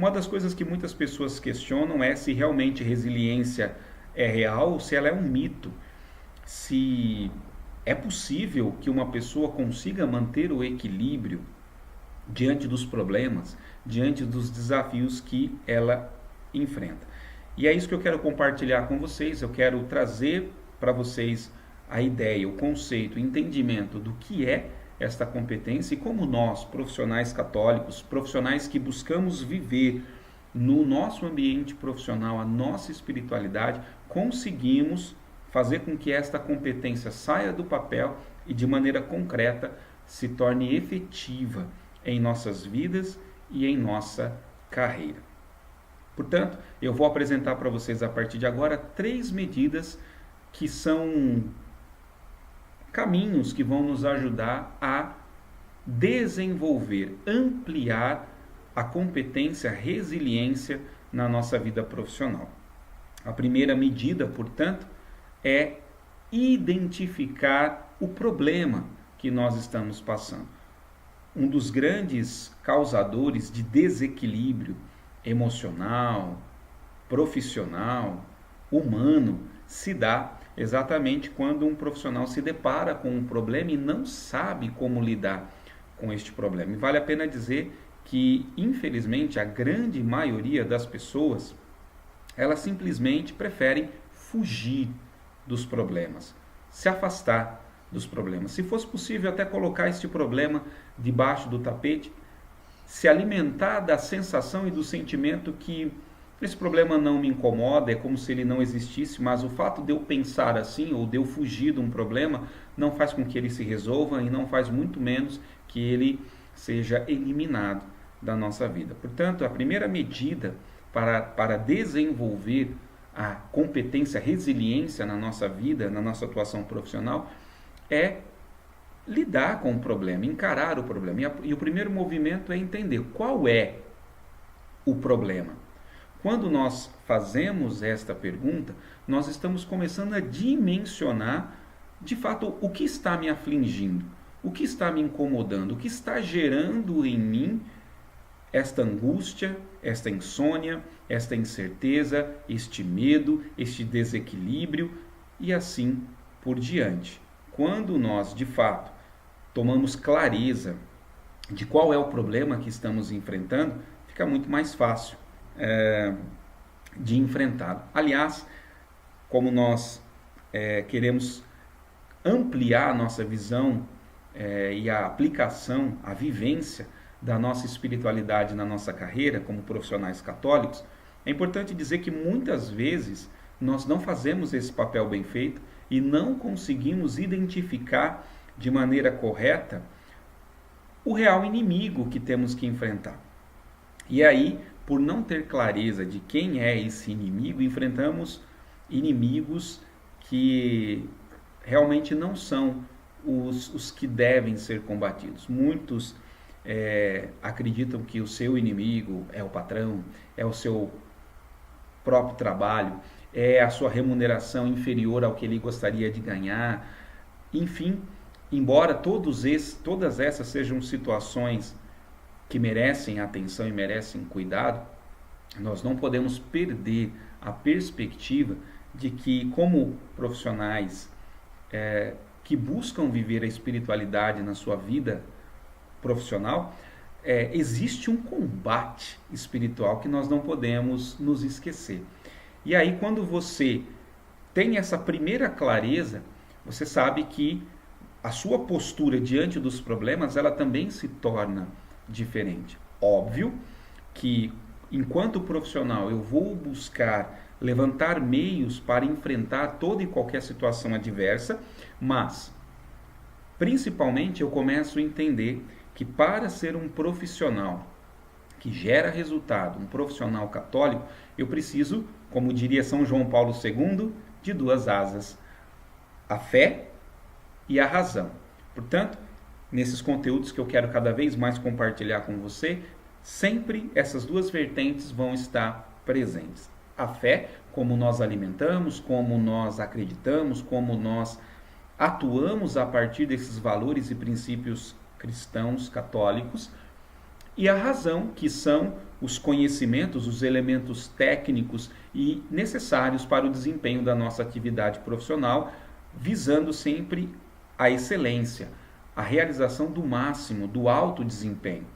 Uma das coisas que muitas pessoas questionam é se realmente resiliência é real ou se ela é um mito. Se é possível que uma pessoa consiga manter o equilíbrio diante dos problemas, diante dos desafios que ela enfrenta. E é isso que eu quero compartilhar com vocês. Eu quero trazer para vocês a ideia, o conceito, o entendimento do que é esta competência e como nós, profissionais católicos, profissionais que buscamos viver no nosso ambiente profissional, a nossa espiritualidade, conseguimos fazer com que esta competência saia do papel e de maneira concreta se torne efetiva em nossas vidas e em nossa carreira. Portanto, eu vou apresentar para vocês a partir de agora 3 medidas que são caminhos que vão nos ajudar a desenvolver, ampliar a competência, a resiliência na nossa vida profissional. A primeira medida, portanto, é identificar o problema que nós estamos passando. Um dos grandes causadores de desequilíbrio emocional, profissional, humano, se dá exatamente quando um profissional se depara com um problema e não sabe como lidar com este problema. E vale a pena dizer que, infelizmente, a grande maioria das pessoas, elas simplesmente preferem fugir dos problemas, se afastar dos problemas. Se fosse possível até colocar este problema debaixo do tapete, se alimentar da sensação e do sentimento que esse problema não me incomoda, é como se ele não existisse, mas o fato de eu pensar assim ou de eu fugir de um problema não faz com que ele se resolva e não faz muito menos que ele seja eliminado da nossa vida. Portanto, a primeira medida para desenvolver a competência, a resiliência na nossa vida, na nossa atuação profissional, é lidar com o problema, encarar o problema. E o primeiro movimento é entender qual é o problema. Quando nós fazemos esta pergunta, nós estamos começando a dimensionar, de fato, o que está me afligindo, o que está me incomodando, o que está gerando em mim esta angústia, esta insônia, esta incerteza, este medo, este desequilíbrio e assim por diante. Quando nós, de fato, tomamos clareza de qual é o problema que estamos enfrentando, fica muito mais fácil de enfrentá-lo. Aliás, como nós queremos ampliar a nossa visão e a aplicação, a vivência da nossa espiritualidade na nossa carreira como profissionais católicos, é importante dizer que muitas vezes nós não fazemos esse papel bem feito e não conseguimos identificar de maneira correta o real inimigo que temos que enfrentar. E aí, por não ter clareza de quem é esse inimigo, enfrentamos inimigos que realmente não são os que devem ser combatidos. Muitos acreditam que o seu inimigo é o patrão, é o seu próprio trabalho, é a sua remuneração inferior ao que ele gostaria de ganhar. Enfim, embora todas essas sejam situações que merecem atenção e merecem cuidado, nós não podemos perder a perspectiva de que, como profissionais que buscam viver a espiritualidade na sua vida profissional, existe um combate espiritual que nós não podemos nos esquecer. E aí, quando você tem essa primeira clareza, você sabe que a sua postura diante dos problemas, ela também se torna diferente. Óbvio que, enquanto profissional, eu vou buscar levantar meios para enfrentar toda e qualquer situação adversa, mas, principalmente, eu começo a entender que para ser um profissional que gera resultado, um profissional católico, eu preciso, como diria São João Paulo II, de 2 asas: a fé e a razão. Portanto, nesses conteúdos que eu quero cada vez mais compartilhar com você, sempre essas 2 vertentes vão estar presentes. A fé, como nós alimentamos, como nós acreditamos, como nós atuamos a partir desses valores e princípios cristãos, católicos, e a razão, que são os conhecimentos, os elementos técnicos e necessários para o desempenho da nossa atividade profissional, visando sempre a excelência, a realização do máximo, do alto desempenho.